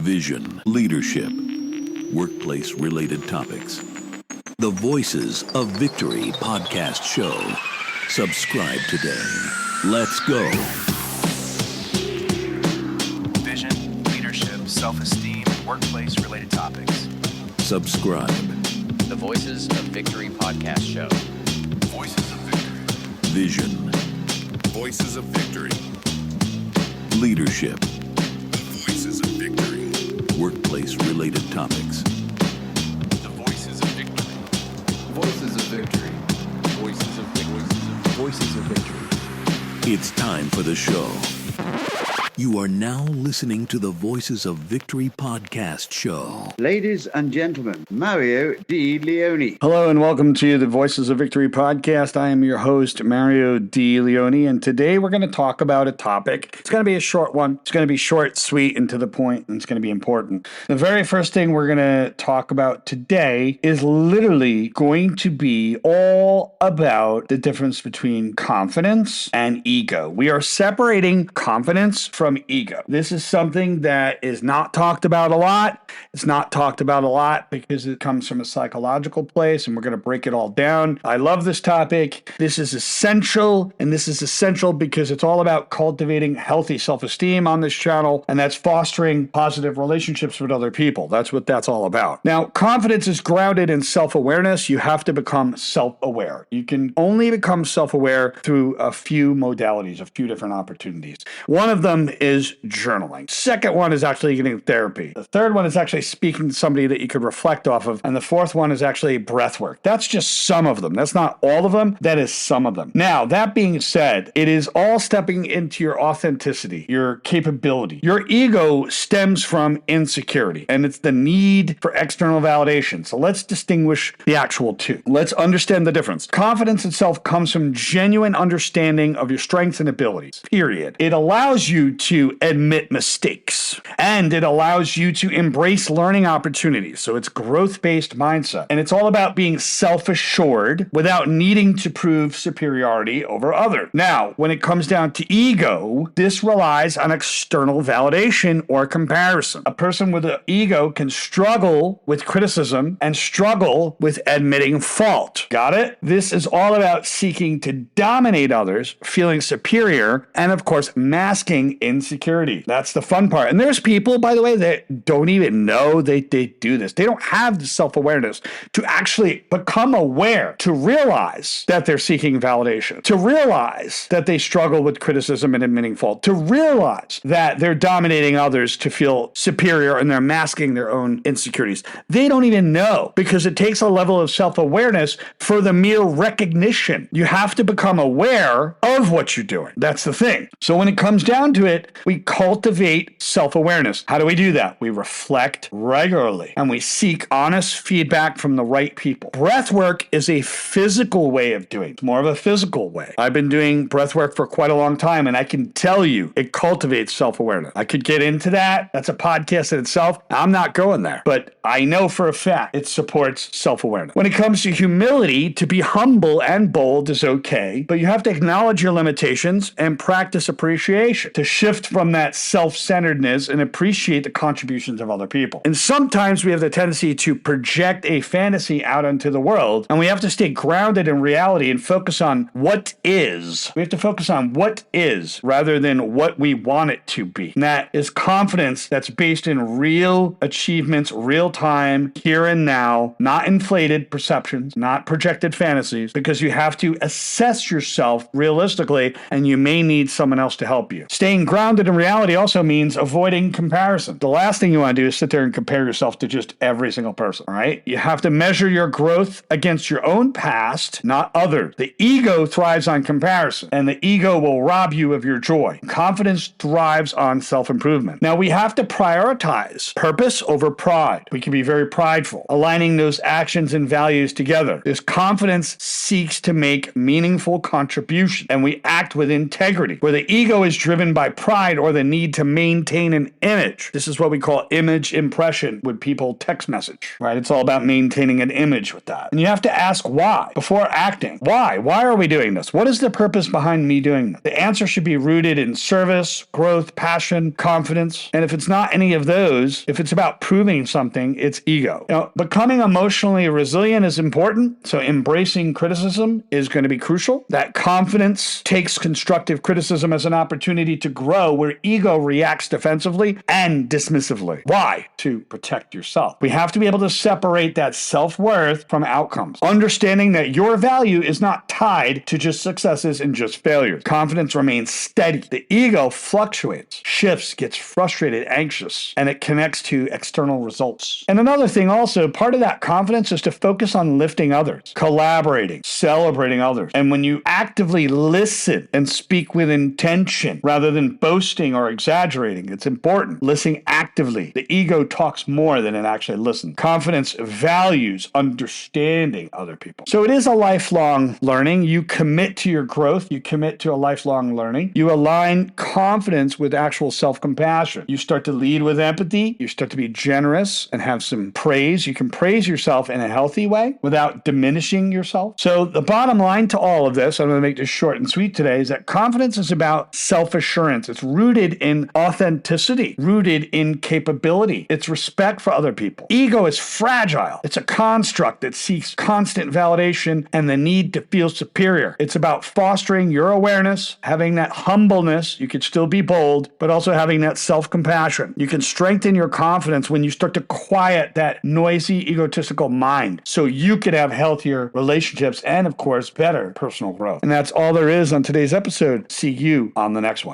vision, leadership, workplace-related topics. The Voices of Victory podcast show. Subscribe today. Let's go. Vision, leadership, self-esteem, workplace-related topics. Subscribe. The Voices of Victory podcast show. Voices of Victory. Vision, Voices of Victory. leadership, Voices of Victory. workplace-related topics. The Voices of Victory. Voices of Victory. Voices of Victory. Voices of Victory. It's time for the show. You are now listening to the Voices of Victory podcast show. Ladies and gentlemen, Mario D. Leone. Hello and welcome to the Voices of Victory podcast. I am your host, Mario D. Leone, and today we're going to talk about a topic. It's going to be a short one. It's going to be short, sweet, and to the point, and it's going to be important. The very first thing we're going to talk about today is literally going to be all about the difference between confidence and ego. We are separating confidence from ego. This is something that is not talked about a lot. It's not talked about a lot because it comes from a psychological place, and we're going to break it all down. I love this topic. This is essential, and this is essential because it's all about cultivating healthy self-esteem on this channel, and that's fostering positive relationships with other people. That's what that's all about. Now, confidence is grounded in self-awareness. You have to become self-aware. You can only become self-aware through a few modalities, a few different opportunities. One of them is journaling. Second one is actually getting therapy. The third one is actually speaking to somebody that you could reflect off of. And the fourth one is actually breath work. That's just some of them. That's not all of them. That is some of them. Now, that being said, it is all stepping into your authenticity, your capability. Your ego stems from insecurity, and it's the need for external validation. So let's distinguish the actual two. Let's understand the difference. Confidence itself comes from genuine understanding of your strengths and abilities, period. It allows you to admit mistakes, and it allows you to embrace learning opportunities. So it's growth-based mindset, and it's all about being self-assured without needing to prove superiority over others. Now, when it comes down to ego, this relies on external validation or comparison. A person with an ego can struggle with criticism and struggle with admitting fault. Got it? This is all about seeking to dominate others, feeling superior, and of course, masking insecurity. That's the fun part. And there's people, by the way, that don't even know they do this. They don't have the self-awareness to actually become aware, to realize that they're seeking validation, to realize that they struggle with criticism and admitting fault, to realize that they're dominating others to feel superior and they're masking their own insecurities. They don't even know, because it takes a level of self-awareness for the mere recognition. You have to become aware of what you're doing. That's the thing. So when it comes down to it, we cultivate self-awareness. How do we do that? We reflect regularly, and we seek honest feedback from the right people. Breath work is a physical way of doing it. It's more of a physical way. I've been doing breath work for quite a long time, and I can tell you it cultivates self-awareness. I could get into that. That's a podcast in itself. I'm not going there, but I know for a fact it supports self-awareness. When it comes to humility, to be humble and bold is okay, but you have to acknowledge your limitations and practice appreciation, to shift from that self-centeredness and appreciate the contributions of other people. And sometimes we have the tendency to project a fantasy out into the world, and we have to stay grounded in reality and focus on what is. We have to focus on what is rather than what we want it to be. And that is confidence that's based in real achievements, real time, here and now, not inflated perceptions, not projected fantasies, because you have to assess yourself realistically, and you may need someone else to help you. Staying grounded in reality also means avoiding comparison. The last thing you want to do is sit there and compare yourself to just every single person, all right? You have to measure your growth against your own past, not others. The ego thrives on comparison, and the ego will rob you of your joy. Confidence thrives on self-improvement. Now, we have to prioritize purpose over pride. We can be very prideful, aligning those actions and values together. This confidence seeks to make meaningful contribution, and we act with integrity. Where the ego is driven by pride or the need to maintain an image. This is what we call image improvement. impression would people text message, right? It's all about maintaining an image with that. And you have to ask why before acting. Why? Why are we doing this? What is the purpose behind me doing this? The answer should be rooted in service, growth, passion, confidence. And if it's not any of those, if it's about proving something, it's ego. Becoming emotionally resilient is important. So embracing criticism is going to be crucial. That confidence takes constructive criticism as an opportunity to grow, where ego reacts defensively and dismissively. Why? To protect yourself. We have to be able to separate that self-worth from outcomes, understanding that your value is not tied to just successes and just failures. Confidence remains steady. The ego fluctuates, shifts, gets frustrated, anxious, and it connects to external results. And another thing also, part of that confidence is to focus on lifting others, collaborating, celebrating others. And when you actively listen and speak with intention rather than boasting or exaggerating, it's important. Listening actively. The ego talks more than it actually listens. Confidence values understanding other people. So it is a lifelong learning. You commit to your growth. You commit to a lifelong learning. You align confidence with actual self-compassion. You start to lead with empathy. You start to be generous and have some praise. You can praise yourself in a healthy way without diminishing yourself. So the bottom line to all of this, I'm going to make this short and sweet today, is that confidence is about self-assurance. It's rooted in authenticity, rooted in capability. It's respect for other people. Ego is fragile. It's a construct that seeks constant validation and the need to feel superior. It's about fostering your awareness, having that humbleness. You could still be bold, but also having that self-compassion. You can strengthen your confidence when you start to quiet that noisy, egotistical mind so you could have healthier relationships and, of course, better personal growth. And that's all there is on today's episode. See you on the next one.